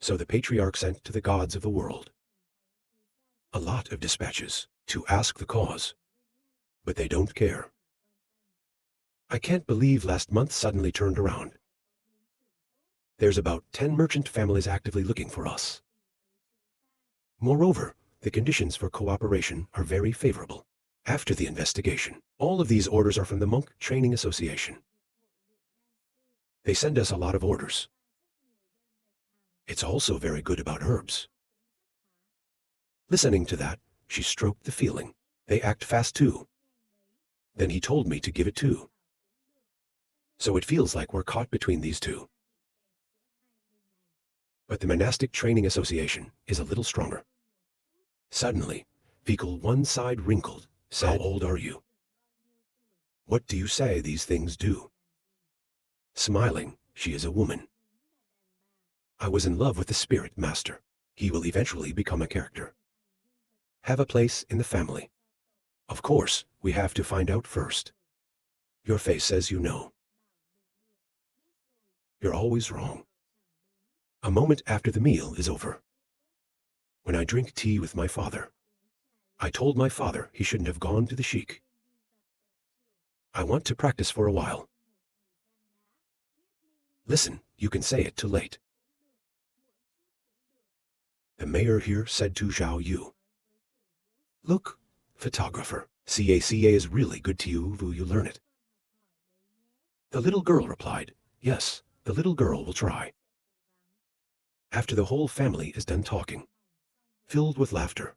So the patriarch sent to the gods of the world a lot of dispatches to ask the cause, but they don't care. I can't believe last month suddenly turned around. There's about 10 merchant families actively looking for us. Moreover, the conditions for cooperation are very favorable. After the investigation, all of these orders are from the Monk Training Association. They send us a lot of orders. It's also very good about herbs. Listening to that, she stroked the feeling. They act fast too. Then he told me to give it too. So it feels like we're caught between these two. But the Monastic Training Association is a little stronger. Suddenly, Fecal one side wrinkled, said, "How old are you? What do you say these things do?" Smiling, she is a woman. I was in love with the spirit master. He will eventually become a character. Have a place in the family. Of course, we have to find out first. Your face says you know. You're always wrong. A moment after the meal is over, when I drink tea with my father, I told my father he shouldn't have gone to the sheik. I want to practice for a while. Listen, you can say it too late. The mayor here said to Zhao Yu, "Look, photographer, CACA is really good to you. Will you learn it?" The little girl replied, "Yes, the little girl will try." After the whole family is done talking, filled with laughter,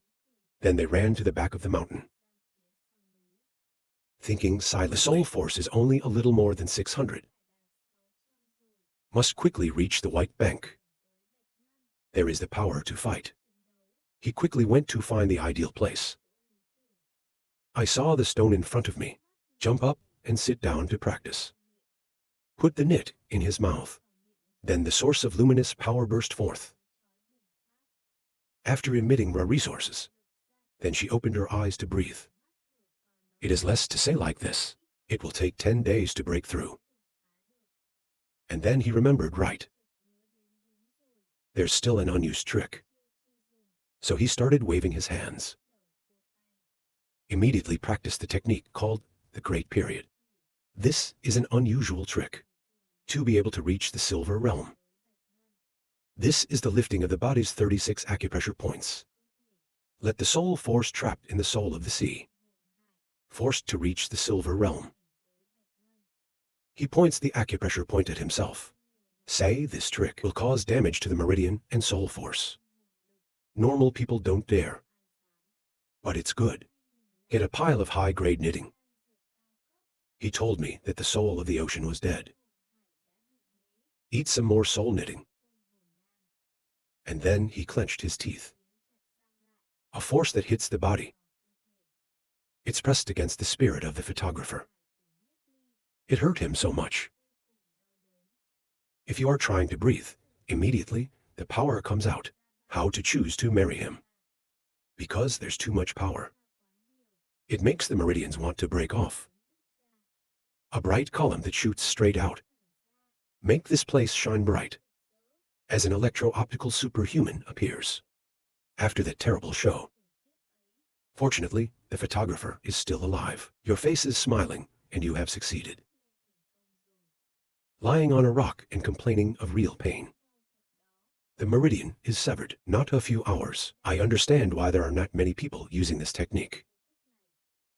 then they ran to the back of the mountain. Thinking silently, the soul force is only a little more than 600. Must quickly reach the white bank. There is the power to fight. He quickly went to find the ideal place. I saw the stone in front of me, jump up and sit down to practice. Put the knit in his mouth. Then the source of luminous power burst forth. After emitting raw resources, then she opened her eyes to breathe. It is less to say like this. It will take 10 days to break through. And then he remembered right. There's still an unused trick. So he started waving his hands. Immediately practiced the technique called the Great Period. This is an unusual trick. To be able to reach the silver realm. This is the lifting of the body's 36 acupressure points. Let the soul force trapped in the soul of the sea. Forced to reach the silver realm. He points the acupressure point at himself. Say this trick will cause damage to the meridian and soul force. Normal people don't dare. But it's good. Get a pile of high-grade knitting. He told me that the soul of the ocean was dead. Eat some more soul knitting. And then he clenched his teeth. A force that hits the body. It's pressed against the spirit of the photographer. It hurt him so much. If you are trying to breathe, immediately the power comes out. How to choose to marry him. Because there's too much power. It makes the meridians want to break off. A bright column that shoots straight out. Make this place shine bright. As an electro-optical superhuman appears. After that terrible show. Fortunately, the photographer is still alive. Your face is smiling, and you have succeeded. Lying on a rock and complaining of real pain. The meridian is severed, not a few hours. I understand why there are not many people using this technique.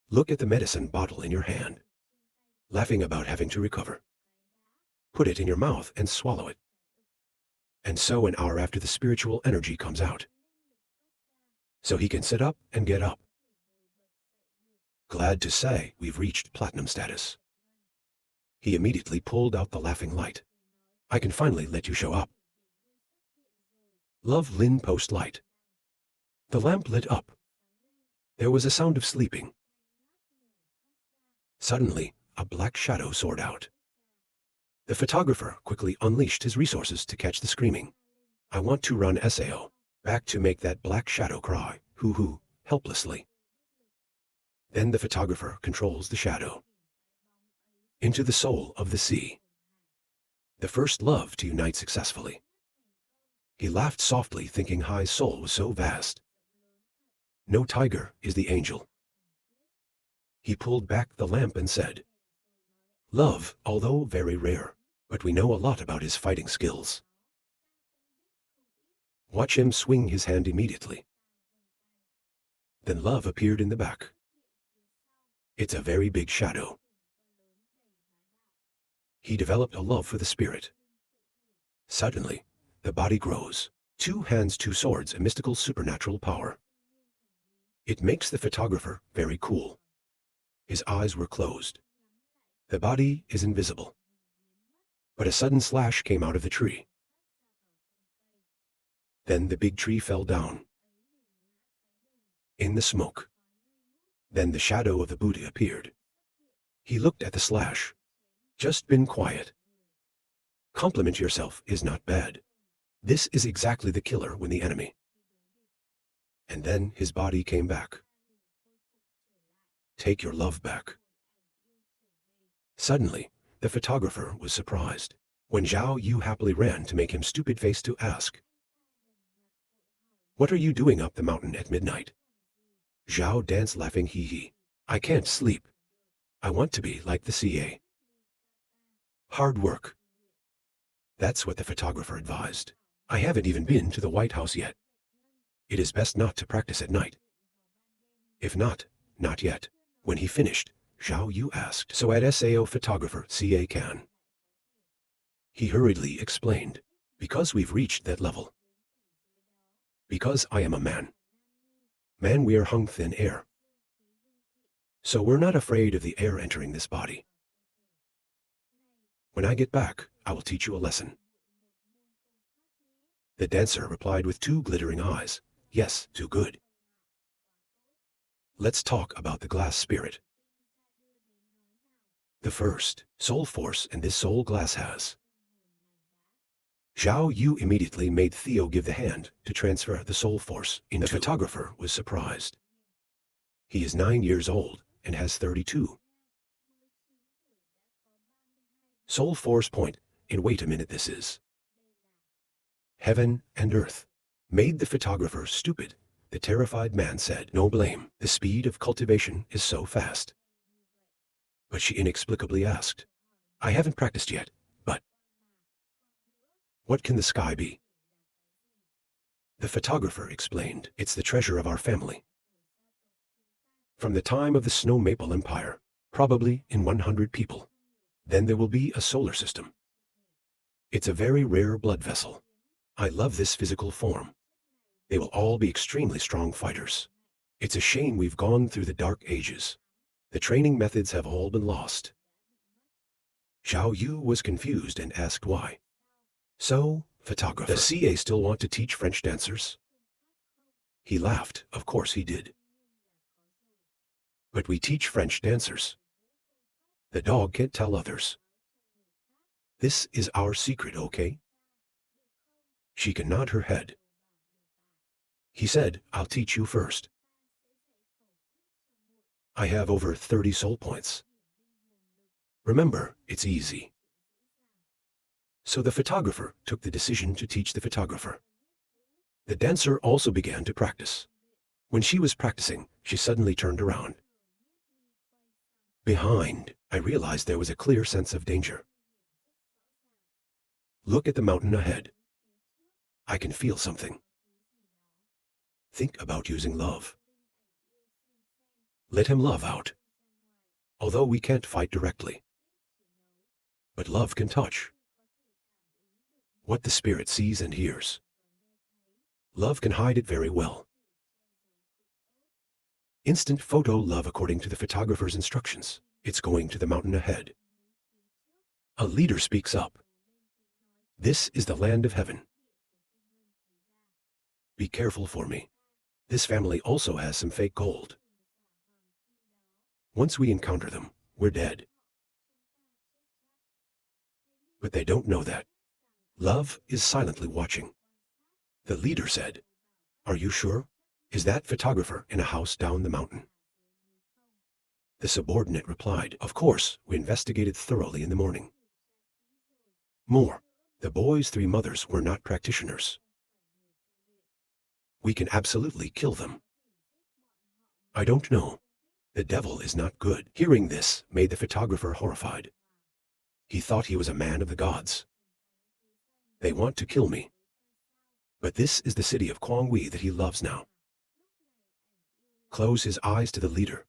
Look at the medicine bottle in your hand. Laughing about having to recover. Put it in your mouth and swallow it. And so an hour after the spiritual energy comes out. So he can sit up and get up. Glad to say we've reached platinum status. He immediately pulled out the laughing light. I can finally let you show up. Love Lin post light. The lamp lit up. There was a sound of sleeping. Suddenly, a black shadow soared out. The photographer quickly unleashed his resources to catch the screaming. I want to run SAO, back to make that black shadow cry, hoo-hoo, helplessly. Then the photographer controls the shadow. Into the soul of the sea. The first love to unite successfully. He laughed softly, thinking Hai's soul was so vast. No tiger is the angel. He pulled back the lamp and said, Love, although very rare, but we know a lot about his fighting skills. Watch him swing his hand immediately. Then love appeared in the back. It's a very big shadow. He developed a love for the spirit. Suddenly, the body grows. 2 hands, 2 swords, a mystical supernatural power. It makes the photographer very cool. His eyes were closed. The body is invisible. But a sudden slash came out of the tree. Then the big tree fell down. In the smoke. Then the shadow of the Buddha appeared. He looked at the slash. Just been quiet. Compliment yourself is not bad. This is exactly the killer when the enemy. And then his body came back. Take your love back. Suddenly, the photographer was surprised when Zhao Yu happily ran to make him stupid face to ask, What are you doing up the mountain at midnight? Zhao danced laughing, hee hee. I can't sleep. I want to be like the CA. Hard work. That's what the photographer advised. I haven't even been to the White House yet. It is best not to practice at night. If not yet. When he finished, Zhao Yu asked, So at SAO photographer CA can? He hurriedly explained, Because we've reached that level. Because I am a man. Man, we are hung thin air. So we're not afraid of the air entering this body. When I get back, I will teach you a lesson. The dancer replied with 2 glittering eyes, Yes, too good. Let's talk about the glass spirit. The first, soul force, and this soul glass has. Zhao Yu immediately made Theo give the hand to transfer the soul force into. The photographer was surprised. He is 9 years old and has 32. Soul force point, and wait a minute, this is heaven and earth. Made the photographer stupid. The terrified man said, No blame, the speed of cultivation is so fast. But she inexplicably asked, I haven't practiced yet, but what can the sky be? The photographer explained, It's the treasure of our family. From the time of the Snow Maple Empire, probably in 100 people. Then there will be a solar system. It's a very rare blood vessel. I love this physical form. They will all be extremely strong fighters. It's a shame we've gone through the dark ages. The training methods have all been lost. Zhao Yu was confused and asked why. So, photographer, does CA still want to teach French dancers? He laughed. Of course he did. But we teach French dancers. The dog can't tell others. This is our secret, okay? She can nod her head. He said, I'll teach you first. I have over 30 soul points. Remember, it's easy. So the photographer took the decision to teach the photographer. The dancer also began to practice. When she was practicing, she suddenly turned around. Behind, I realized there was a clear sense of danger. Look at the mountain ahead. I can feel something. Think about using love. Let him love out. Although we can't fight directly. But love can touch. What the spirit sees and hears. Love can hide it very well. Instant photo love according to the photographer's instructions. It's going to the mountain ahead. A leader speaks up. This is the land of heaven. Be careful for me. This family also has some fake gold. Once we encounter them, we're dead. But they don't know that. Love is silently watching. The leader said, Are you sure? Is that photographer in a house down the mountain? The subordinate replied, Of course, we investigated thoroughly in the morning. More, the boy's 3 mothers were not practitioners. We can absolutely kill them. I don't know. The devil is not good. Hearing this made the photographer horrified. He thought he was a man of the gods. They want to kill me. But this is the city of Kwangwi that he loves now. Close his eyes to the leader.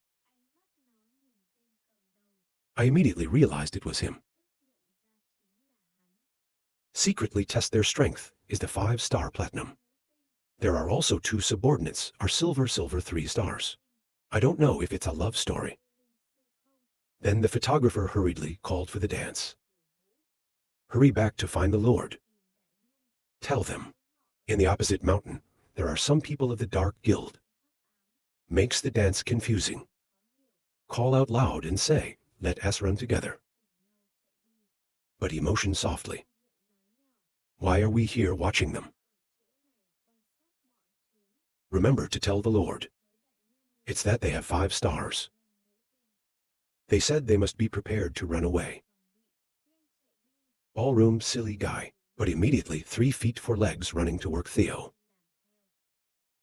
I immediately realized it was him. Secretly test their strength is the 5-star platinum. There are also 2 subordinates, are silver 3 stars. I don't know if it's a love story. Then the photographer hurriedly called for the dance. Hurry back to find the Lord. Tell them, in the opposite mountain, there are some people of the Dark Guild. Makes the dance confusing. Call out loud and say, let us run together. But he motioned softly. Why are we here watching them? Remember to tell the Lord. It's that they have 5 stars. They said they must be prepared to run away. Ballroom silly guy, but immediately 3 feet 4 legs running to work Theo.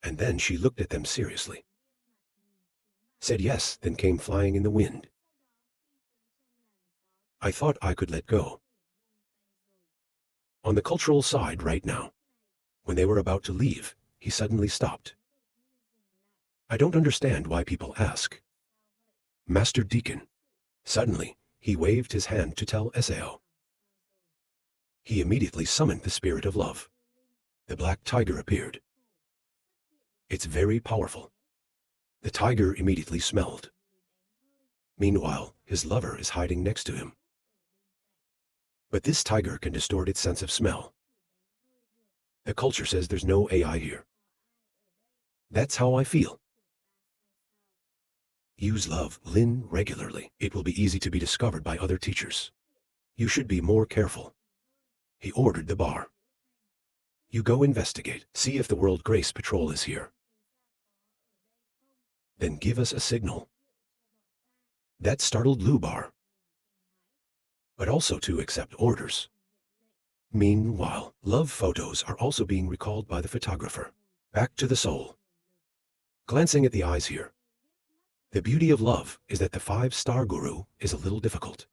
And then she looked at them seriously. Said yes, then came flying in the wind. I thought I could let go. On the cultural side right now, when they were about to leave, he suddenly stopped. I don't understand why people ask. Master Deacon. Suddenly, he waved his hand to tell Sao. He immediately summoned the spirit of love. The black tiger appeared. It's very powerful. The tiger immediately smelled. Meanwhile, his lover is hiding next to him. But this tiger can distort its sense of smell. The culture says there's no AI here. That's how I feel. Use love, Lin, regularly. It will be easy to be discovered by other teachers. You should be more careful. He ordered the bar. You go investigate, see if the World Grace Patrol is here. Then give us a signal. That startled Lubar. But also to accept orders. Meanwhile, love photos are also being recalled by the photographer. Back to the soul. Glancing at the eyes here. The beauty of love is that the 5-star guru is a little difficult.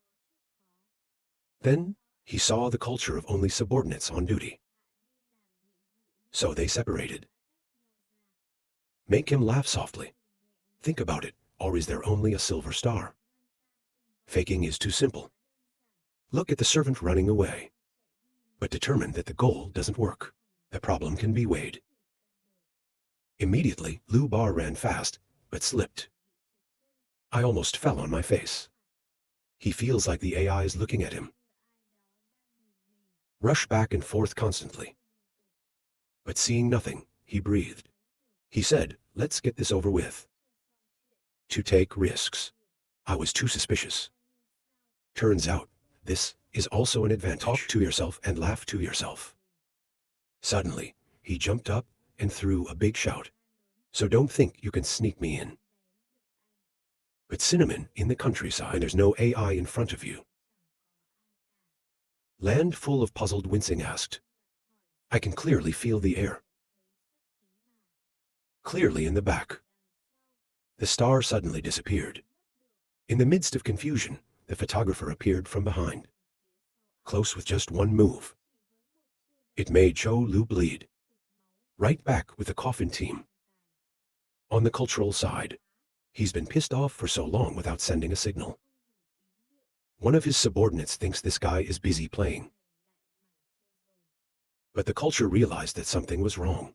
Then, he saw the culture of only subordinates on duty. So they separated. Make him laugh softly. Think about it, or is there only a silver star? Faking is too simple. Look at the servant running away. But determined that the goal doesn't work. The problem can be weighed. Immediately, Lu Bar ran fast, but slipped. I almost fell on my face. He feels like the AI is looking at him. Rush back and forth constantly. But seeing nothing, he breathed. He said, let's get this over with. To take risks. I was too suspicious. Turns out, this is also an advantage. Talk to yourself and laugh to yourself. Suddenly, he jumped up and threw a big shout. So don't think you can sneak me in. But Cinnamon in the countryside, and there's no AI in front of you. Land full of puzzled wincing asked. I can clearly feel the air. Clearly in the back. The star suddenly disappeared. In the midst of confusion, the photographer appeared from behind. Close with just one move. It made Cho Lu bleed. Right back with the coffin team. On the cultural side, he's been pissed off for so long without sending a signal. One of his subordinates thinks this guy is busy playing. But the culture realized that something was wrong.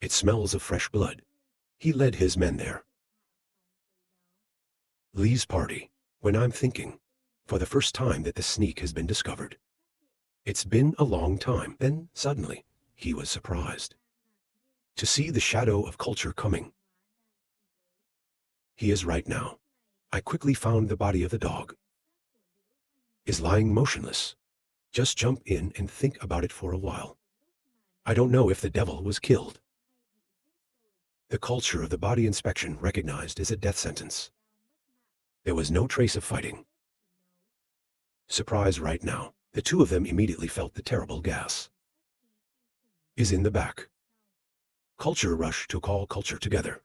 It smells of fresh blood. He led his men there. Lee's party, when I'm thinking, for the first time that the sneak has been discovered. It's been a long time. Then, suddenly, he was surprised. To see the shadow of culture coming. He is right now. I quickly found the body of the dog. Is lying motionless. Just jump in and think about it for a while. I don't know if the devil was killed. The culture of the body inspection recognized as a death sentence. There was no trace of fighting. Surprise right now. The two of them immediately felt the terrible gas. Is in the back. Culture rush to call culture together.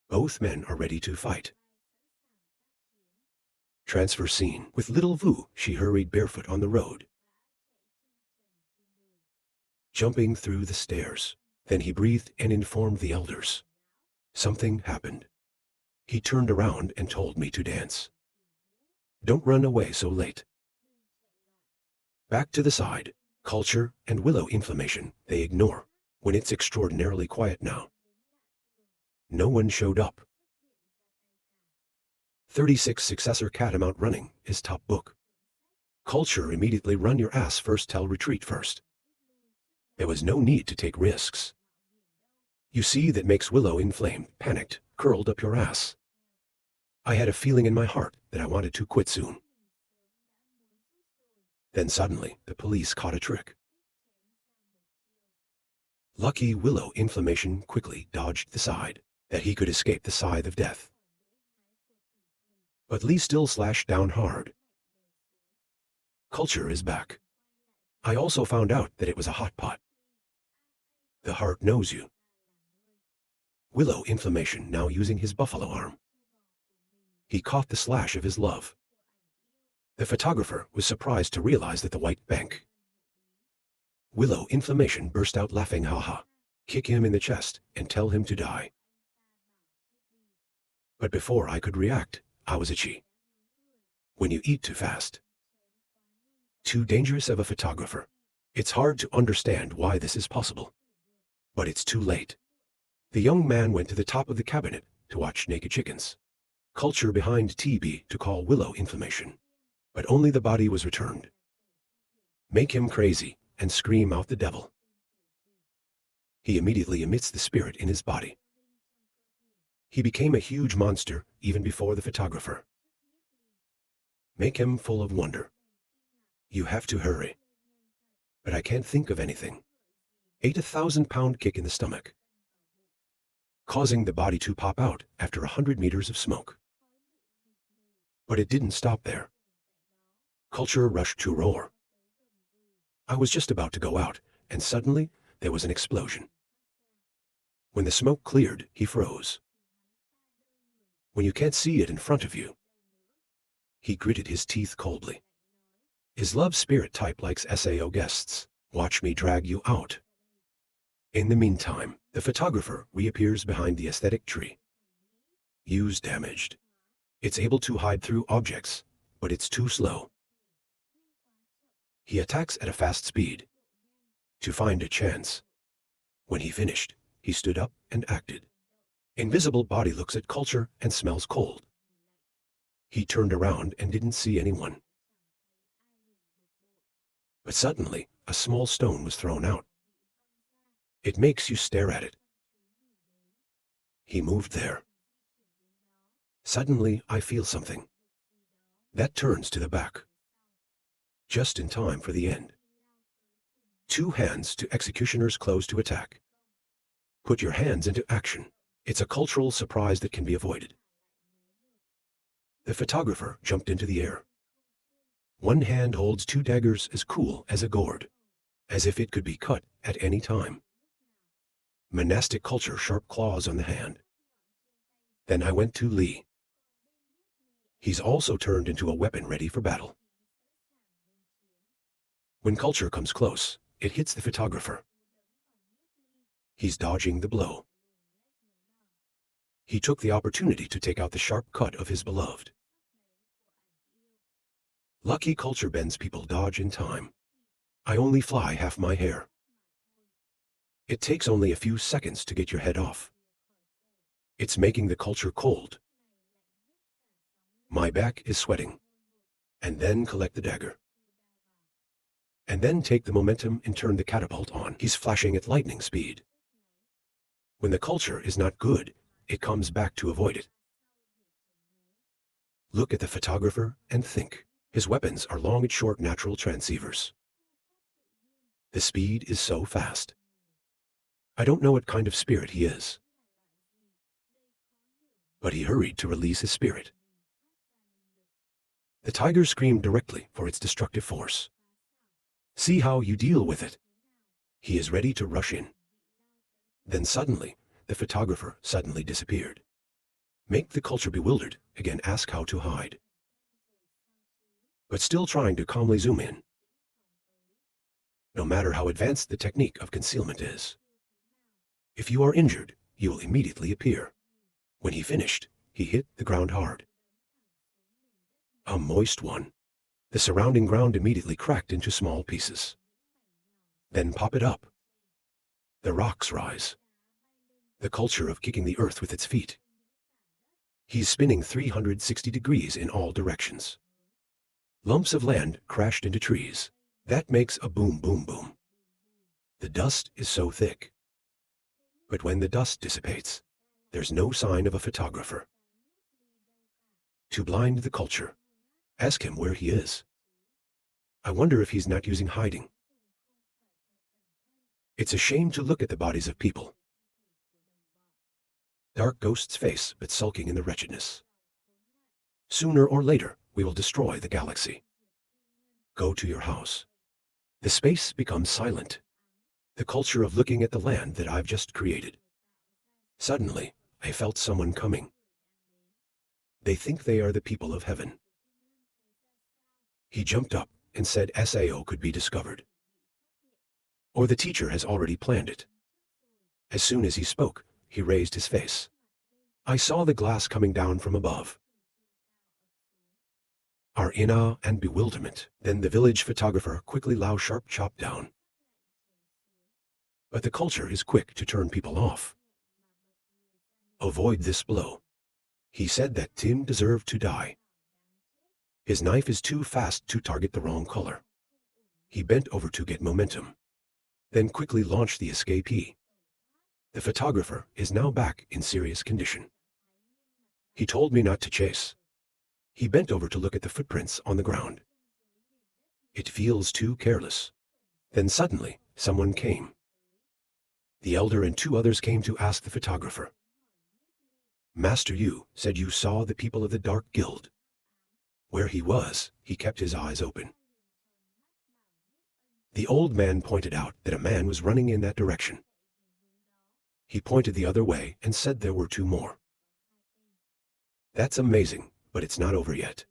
Both men are ready to fight. Transfer scene. With little Vu, she hurried barefoot on the road, jumping through the stairs. Then he breathed and informed the elders. Something happened. He turned around and told me to dance. Don't run away so late. Back to the side. Culture and willow inflammation they ignore when it's extraordinarily quiet now. No one showed up. 36 successor catamount running is top book. Culture immediately run your ass first, tell retreat first. There was no need to take risks. You see, that makes willow inflamed, panicked, curled up your ass. I had a feeling in my heart that I wanted to quit soon. Then suddenly, the police caught a trick. Lucky willow inflammation quickly dodged the side, that he could escape the scythe of death. But Li still slashed down hard. Culture is back. I also found out that it was a hot pot. The heart knows you. Willow inflammation now using his buffalo arm. He caught the slash of his love. The photographer was surprised to realize that the white bank. Willow inflammation burst out laughing, haha. Kick him in the chest and tell him to die. But before I could react, I was itchy. When you eat too fast. Too dangerous of a photographer. It's hard to understand why this is possible. But it's too late. The young man went to the top of the cabinet to watch naked chickens. Culture behind TB to call willow inflammation. But only the body was returned. Make him crazy and scream out the devil. He immediately emits the spirit in his body. He became a huge monster even before the photographer. Make him full of wonder. You have to hurry. But I can't think of anything. Ate a 1,000-pound kick in the stomach, causing the body to pop out after 100 meters of smoke. But it didn't stop there. Culture rushed to roar. I was just about to go out, and suddenly there was an explosion. When the smoke cleared, he froze. When you can't see it in front of you. He gritted his teeth coldly. His love spirit type likes SAO guests. Watch me drag you out. In the meantime, the photographer reappears behind the aesthetic tree. Use damaged. It's able to hide through objects, but it's too slow. He attacks at a fast speed to find a chance. When he finished, he stood up and acted. Invisible body looks at culture and smells cold. He turned around and didn't see anyone. But suddenly, a small stone was thrown out. It makes you stare at it. He moved there. Suddenly, I feel something. That turns to the back. Just in time for the end. 2 hands to executioner's close to attack. Put your hands into action. It's a cultural surprise that can be avoided. The photographer jumped into the air. One hand holds 2 daggers as cool as a gourd, as if it could be cut at any time. Monastic culture, sharp claws on the hand. Then I went to Li. He's also turned into a weapon ready for battle. When culture comes close, it hits the photographer. He's dodging the blow. He took the opportunity to take out the sharp cut of his beloved. Lucky culture bends people dodge in time. I only fly half my hair. It takes only a few seconds to get your head off. It's making the culture cold. My back is sweating. And then collect the dagger. And then take the momentum and turn the catapult on. He's flashing at lightning speed. When the culture is not good, it comes back to avoid it. Look at the photographer and think. His weapons are long and short natural transceivers. The speed is so fast. I don't know what kind of spirit he is. But he hurried to release his spirit. The tiger screamed directly for its destructive force. See how you deal with it. He is ready to rush in. Then suddenly, the photographer suddenly disappeared. Make the culture bewildered, again ask how to hide. But still trying to calmly zoom in. No matter how advanced the technique of concealment is. If you are injured, you will immediately appear. When he finished, he hit the ground hard. A moist one. The surrounding ground immediately cracked into small pieces. Then pop it up. The rocks rise. The culture of kicking the earth with its feet. He's spinning 360 degrees in all directions. Lumps of land crashed into trees. That makes a boom, boom, boom. The dust is so thick. But when the dust dissipates, there's no sign of a photographer. To blind the culture, ask him where he is. I wonder if he's not using hiding. It's a shame to look at the bodies of people. Dark ghost's face, but sulking in the wretchedness. Sooner or later, we will destroy the galaxy. Go to your house. The space becomes silent. The culture of looking at the land that I've just created. Suddenly, I felt someone coming. They think they are the people of heaven. He jumped up and said SAO could be discovered. Or the teacher has already planned it. As soon as he spoke, he raised his face. I saw the glass coming down from above. Are in awe and bewilderment. Then the village photographer quickly Lao sharp chopped down. But the culture is quick to turn people off. Avoid this blow. He said that Tim deserved to die. His knife is too fast to target the wrong color. He bent over to get momentum. Then quickly launched the escapee. The photographer is now back in serious condition. He told me not to chase. He bent over to look at the footprints on the ground. It feels too careless. Then suddenly, someone came. The elder and two others came to ask the photographer. Master, you said you saw the people of the Dark Guild. Where he was, he kept his eyes open. The old man pointed out that a man was running in that direction. He pointed the other way and said there were two more. That's amazing, but it's not over yet.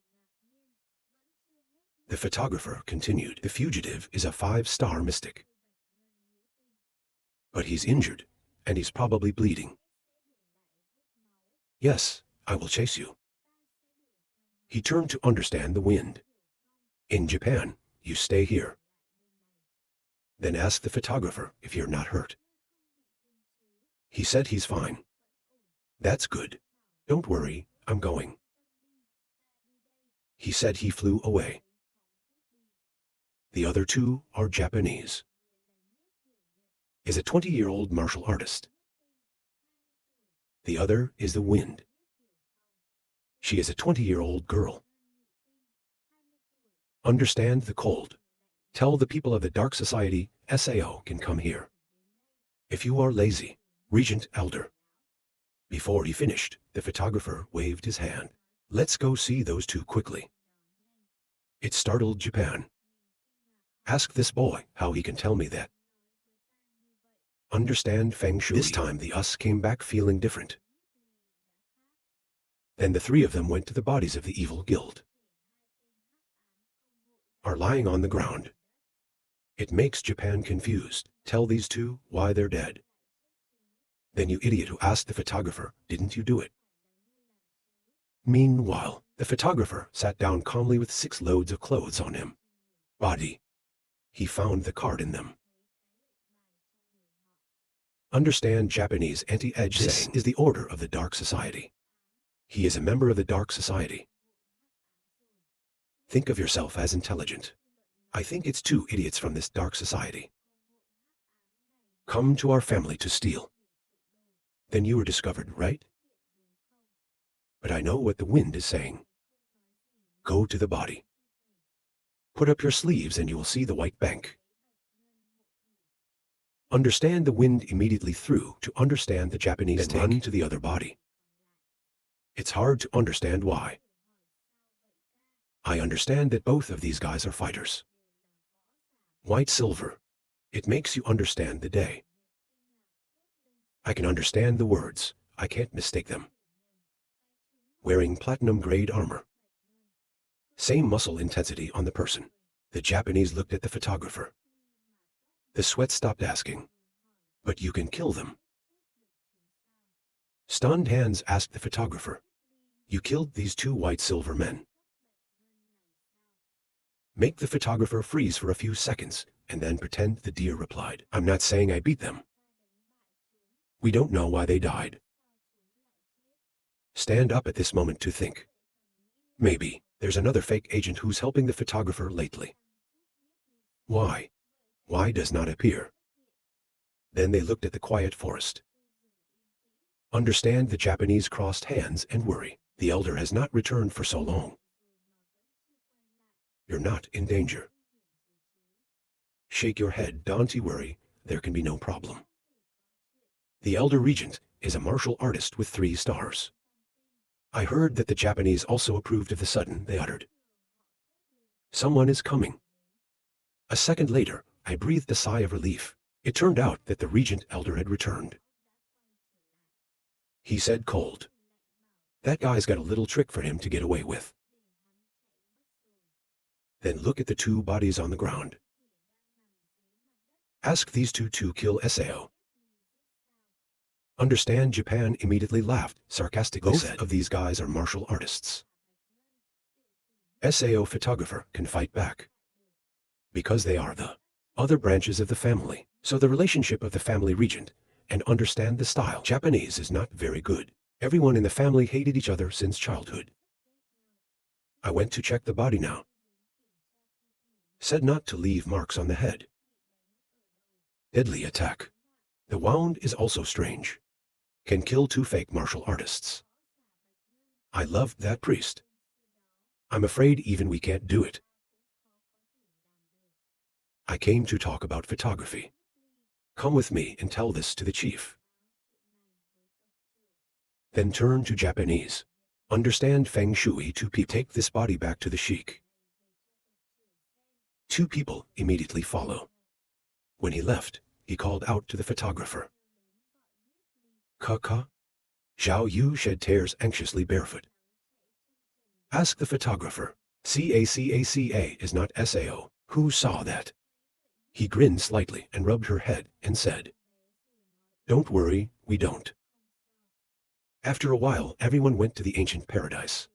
The photographer continued. The fugitive is a 5-star mystic. But he's injured, and he's probably bleeding. Yes, I will chase you. He turned to understand the wind. In Japan, you stay here. Then ask the photographer if you're not hurt. He said he's fine. That's good. Don't worry, I'm going. He said he flew away. The other two are Japanese. Is a 20-year-old martial artist. The other is the wind. She is a 20-year-old girl. Understand the cold. Tell the people of the Dark Society SAO can come here. If you are lazy, Regent Elder. Before he finished, the photographer waved his hand. Let's go see those two quickly. It startled Japan. Ask this boy how he can tell me that. Understand Feng Shui. This time the us came back feeling different. Then the three of them went to the bodies of the evil guild. Are lying on the ground. It makes Japan confused. Tell these two why they're dead. Then you idiot who asked the photographer, didn't you do it? Meanwhile, the photographer sat down calmly with 6 loads of clothes on him. Body. He found the card in them. Understand Japanese anti-edge saying is the order of the Dark Society. He is a member of the Dark Society. Think of yourself as intelligent. I think it's 2 idiots from this Dark Society. Come to our family to steal. Then you were discovered, right? But I know what the wind is saying. Go to the body. Put up your sleeves and you will see the white bank. Understand the wind immediately through to understand the Japanese then run to the other body. It's hard to understand why. I understand that both of these guys are fighters. White silver. It makes you understand the day. I can understand the words. I can't mistake them. Wearing platinum-grade armor. Same muscle intensity on the person. The Japanese looked at the photographer. The sweat stopped asking. But you can kill them. Stunned hands asked the photographer. You killed these two white-silver men. Make the photographer freeze for a few seconds, and then pretend the deer replied. I'm not saying I beat them. We don't know why they died. Stand up at this moment to think. Maybe there's another fake agent who's helping the photographer lately. Why? Why does not appear? Then they looked at the quiet forest. Understand the Japanese crossed hands and worry. The elder has not returned for so long. You're not in danger. Shake your head, don't worry, there can be no problem. The elder regent is a martial artist with 3 stars. I heard that the Japanese also approved of the sudden, they uttered. Someone is coming. A second later, I breathed a sigh of relief. It turned out that the regent elder had returned. He said cold. That guy's got a little trick for him to get away with. Then look at the 2 bodies on the ground. Ask these 2 to kill Sao. Understand Japan immediately laughed, sarcastically said. Both of these guys are martial artists. Sao photographer can fight back. Because they are the other branches of the family. So the relationship of the family regent, and understand the style. Japanese is not very good. Everyone in the family hated each other since childhood. I went to check the body now. Said not to leave marks on the head. Deadly attack. The wound is also strange. Can kill 2 fake martial artists. I loved that priest. I'm afraid even we can't do it. I came to talk about photography. Come with me and tell this to the chief. Then turn to Japanese. Understand feng shui. 2 people take this body back to the sheik. 2 people immediately follow. When he left, he called out to the photographer. Ka. Zhao Yu shed tears anxiously barefoot. Ask the photographer. Caca is not Sao. Who saw that? He grinned slightly and rubbed her head and said, Don't worry, we don't. After a while, everyone went to the ancient paradise.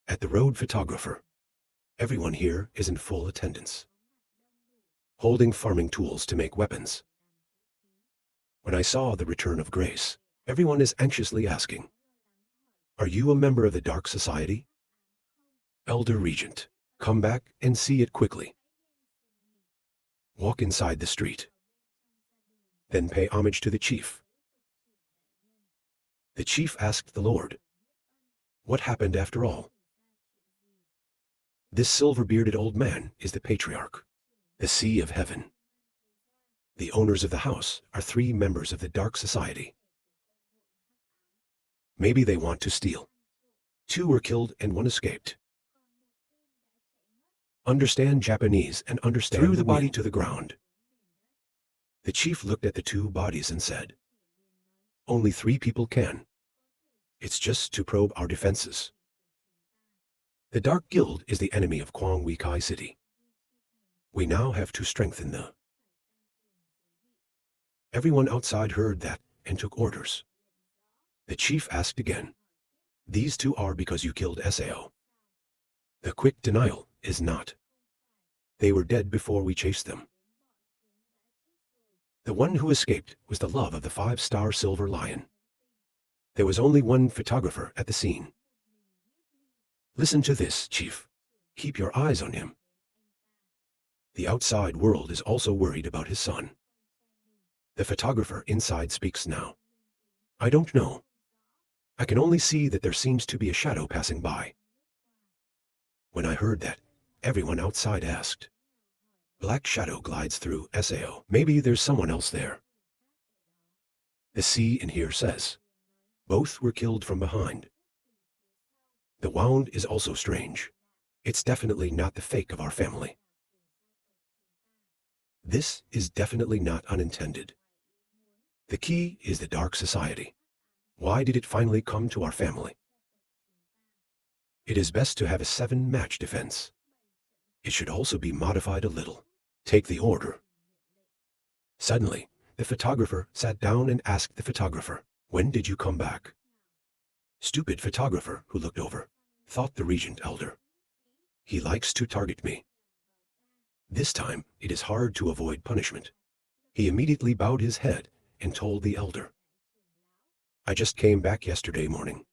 At the road photographer. Everyone here is in full attendance. Holding farming tools to make weapons. When I saw the return of grace, everyone is anxiously asking, Are you a member of the Dark Society? Elder Regent, come back and see it quickly. Walk inside the street. Then pay homage to the chief. The chief asked the Lord, What happened after all? This silver-bearded old man is the patriarch, the sea of heaven. The owners of the house are 3 members of the Dark Society. Maybe they want to steal. 2 were killed and 1 escaped. Understand Japanese and understand threw the body to the ground. The chief looked at the 2 bodies and said, Only 3 people can. It's just to probe our defenses. The Dark Guild is the enemy of Kwang Wei Kai City. We now have to strengthen the... Everyone outside heard that and took orders. The chief asked again, These 2 are because you killed Sao. The quick denial is not. They were dead before we chased them. The one who escaped was the love of the 5-star silver lion. There was only 1 photographer at the scene. Listen to this, chief. Keep your eyes on him. The outside world is also worried about his son. The photographer inside speaks now. I don't know. I can only see that there seems to be a shadow passing by. When I heard that, everyone outside asked. Black shadow glides through Sao. Maybe there's someone else there. The sea in here says. Both were killed from behind. The wound is also strange. It's definitely not the fake of our family. This is definitely not unintended. The key is the dark society. Why did it finally come to our family? It is best to have a 7-match defense. It should also be modified a little. Take the order. Suddenly, the photographer sat down and asked the photographer, "When did you come back?" Stupid photographer who looked over, thought the regent elder. He likes to target me. This time, it is hard to avoid punishment. He immediately bowed his head and told the elder, "I just came back yesterday morning."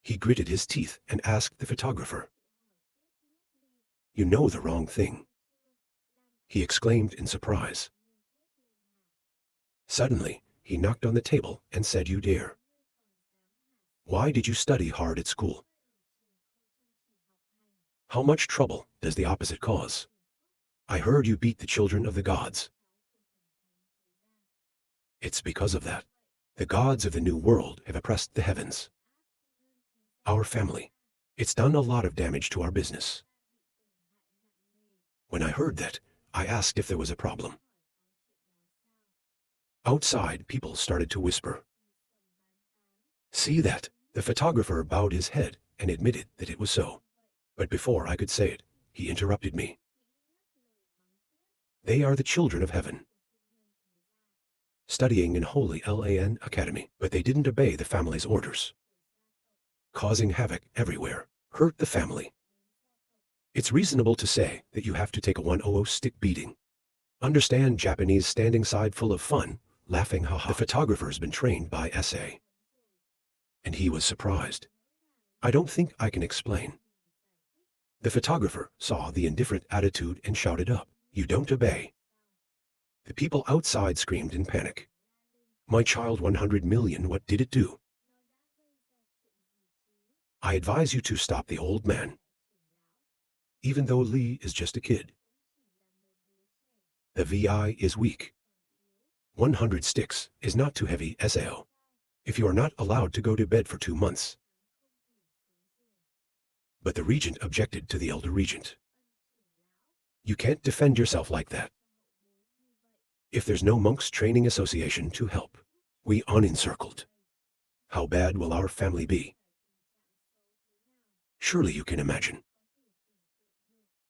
He gritted his teeth and asked the photographer, "You know the wrong thing." He exclaimed in surprise. Suddenly, he knocked on the table and said, "You dare. Why did you study hard at school? How much trouble does the opposite cause? I heard you beat the children of the gods." It's because of that. The gods of the new world have oppressed the heavens. Our family. It's done a lot of damage to our business. When I heard that, I asked if there was a problem. Outside, people started to whisper. See that? The photographer bowed his head and admitted that it was so. But before I could say it, he interrupted me. They are the children of heaven, studying in Holy Lan Academy, but they didn't obey the family's orders, causing havoc everywhere, hurt the family. It's reasonable to say that you have to take a 100 stick beating. Understand Japanese standing side full of fun, laughing haha. The photographer's been trained by SA. And he was surprised. I don't think I can explain. The photographer saw the indifferent attitude and shouted up, "You don't obey." The people outside screamed in panic. My child 100 million, what did it do? I advise you to stop the old man. Even though Li is just a kid. The VI is weak. 100 sticks is not too heavy, SAO. If you are not allowed to go to bed for 2 months. But the regent objected to the elder regent. You can't defend yourself like that. If there's no monks training association to help, we unencircled. How bad will our family be? Surely you can imagine.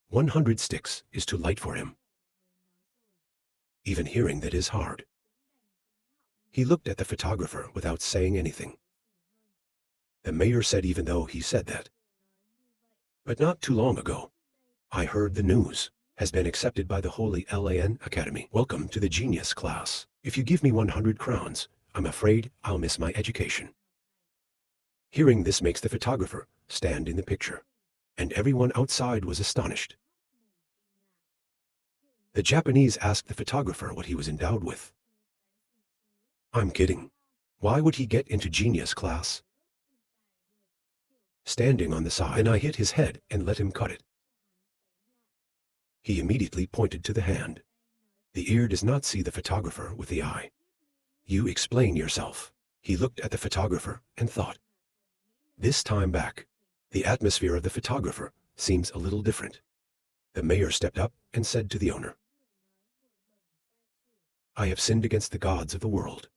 100 sticks is too light for him. Even hearing that is hard. He looked at the photographer without saying anything. The mayor said even though he said that. But not too long ago, I heard the news has been accepted by the Holy Lan Academy. Welcome to the genius class. If you give me 100 crowns, I'm afraid I'll miss my education. Hearing this makes the photographer stand in the picture, and everyone outside was astonished. The Japanese asked the photographer what he was endowed with. I'm kidding. Why would he get into genius class? Standing on the side, and I hit his head and let him cut it. He immediately pointed to the hand. The ear does not see the photographer with the eye. You explain yourself. He looked at the photographer and thought. This time back, the atmosphere of the photographer seems a little different. The mayor stepped up and said to the owner, I have sinned against the gods of the world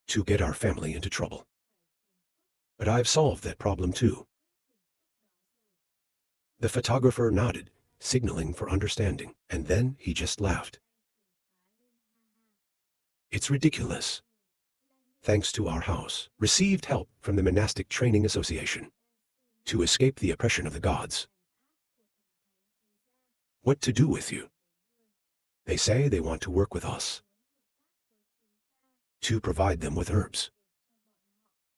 to get our family into trouble. But I've solved that problem too. The photographer nodded, signaling for understanding, and then he just laughed. It's ridiculous. Thanks to our house, received help from the Monastic Training Association to escape the oppression of the gods. What to do with you? They say they want to work with us to provide them with herbs.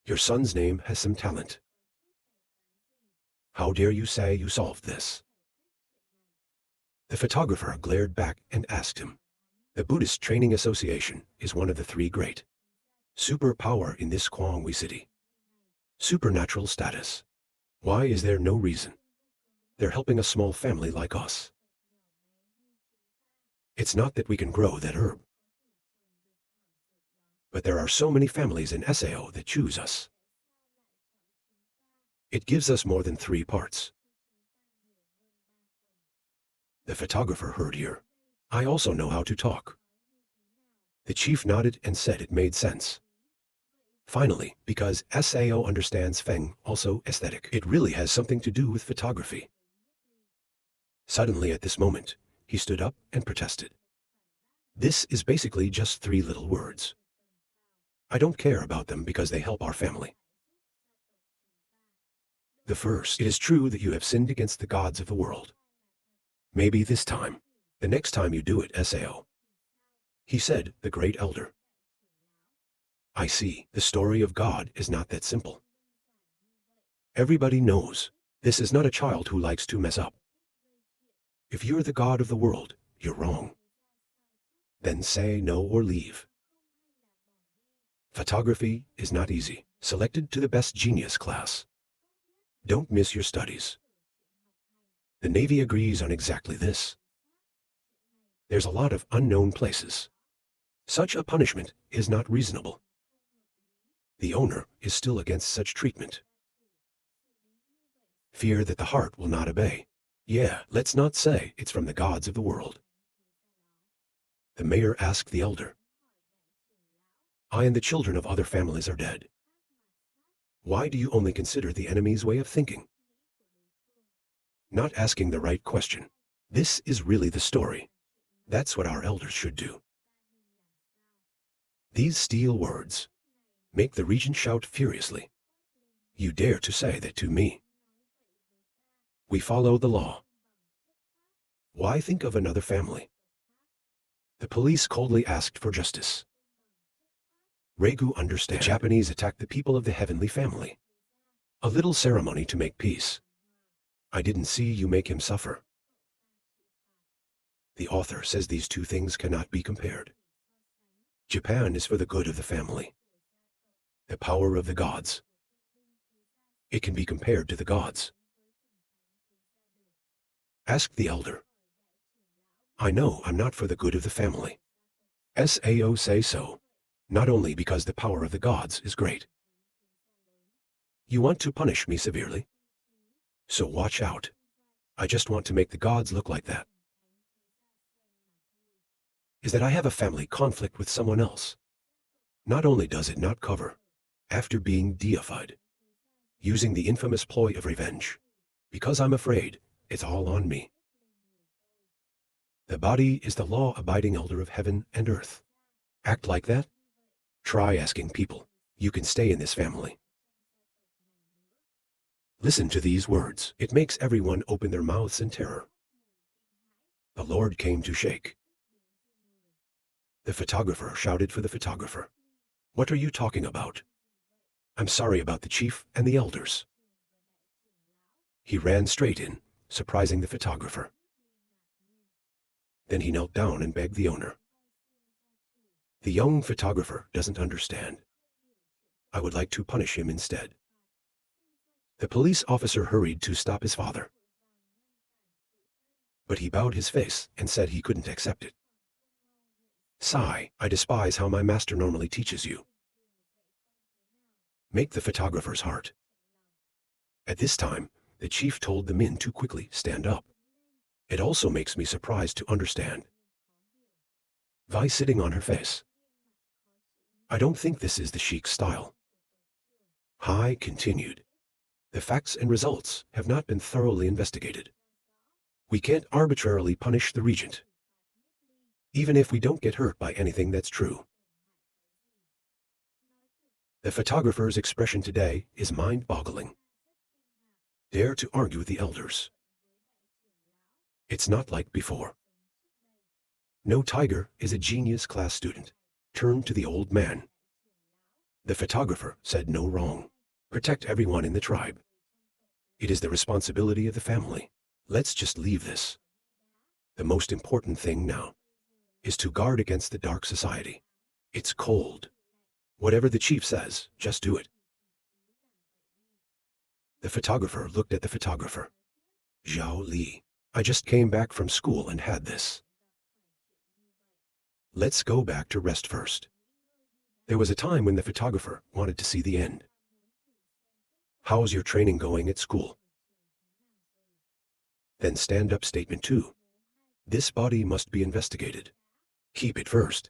Your son's name has some talent. How dare you say you solved this? The photographer glared back and asked him. The Buddhist Training Association is one of the 3 great superpower in this Kwangwi city. Supernatural status. Why is there no reason? They're helping a small family like us. It's not that we can grow that herb. But there are so many families in SAO that choose us. It gives us more than 3 parts. The photographer heard here. I also know how to talk. The chief nodded and said it made sense. Finally, because Sao understands Feng, also aesthetic, it really has something to do with photography. Suddenly at this moment, he stood up and protested. This is basically just 3 little words. I don't care about them because they help our family. The first, it is true that you have sinned against the gods of the world. Maybe this time, the next time you do it, Sao. He said, the great elder. I see, the story of God is not that simple. Everybody knows, this is not a child who likes to mess up. If you're the god of the world, you're wrong. Then say no or leave. Photography is not easy. Selected to the best genius class. Don't miss your studies. The Navy agrees on exactly this. There's a lot of unknown places. Such a punishment is not reasonable. The owner is still against such treatment. Fear that the heart will not obey. Yeah, let's not say it's from the gods of the world. The mayor asked the elder. I and the children of other families are dead. Why do you only consider the enemy's way of thinking? Not asking the right question. This is really the story. That's what our elders should do. These steel words make the regent shout furiously. You dare to say that to me? We follow the law. Why think of another family? The police coldly asked for justice. Regu understands. The Japanese attacked the people of the heavenly family. A little ceremony to make peace. I didn't see you make him suffer. The author says these two things cannot be compared. Japan is for the good of the family. The power of the gods. It can be compared to the gods. Ask the elder. I know I'm not for the good of the family. Sao say so. Not only because the power of the gods is great. You want to punish me severely? So watch out. I just want to make the gods look like that. Is that I have a family conflict with someone else. Not only does it not cover, after being deified, using the infamous ploy of revenge, because I'm afraid, it's all on me. The body is the law-abiding elder of heaven and earth. Act like that? Try asking people, you can stay in this family. Listen to these words. It makes everyone open their mouths in terror. The Lord came to shake. The photographer shouted for the photographer. What are you talking about? I'm sorry about the chief and the elders. He ran straight in, surprising the photographer. Then he knelt down and begged the owner. The young photographer doesn't understand. I would like to punish him instead. The police officer hurried to stop his father. But he bowed his face and said he couldn't accept it. Sigh, I despise how my master normally teaches you. Make the photographer's heart. At this time, the chief told the men to quickly stand up. It also makes me surprised to understand. Vi sitting on her face. I don't think this is the sheik's style. Hai continued. The facts and results have not been thoroughly investigated. We can't arbitrarily punish the regent, even if we don't get hurt by anything that's true. The photographer's expression today is mind-boggling. Dare to argue with the elders. It's not like before. No tiger is a genius class student. Turned to the old man. The photographer said no wrong. Protect everyone in the tribe. It is the responsibility of the family. Let's just leave this. The most important thing now is to guard against the dark society. It's cold. Whatever the chief says, just do it. The photographer looked at the photographer. Zhao Li, I just came back from school and had this. Let's go back to rest first. There was a time when the photographer wanted to see the end. How's your training going at school? Then stand up statement 2. This body must be investigated. Keep it first.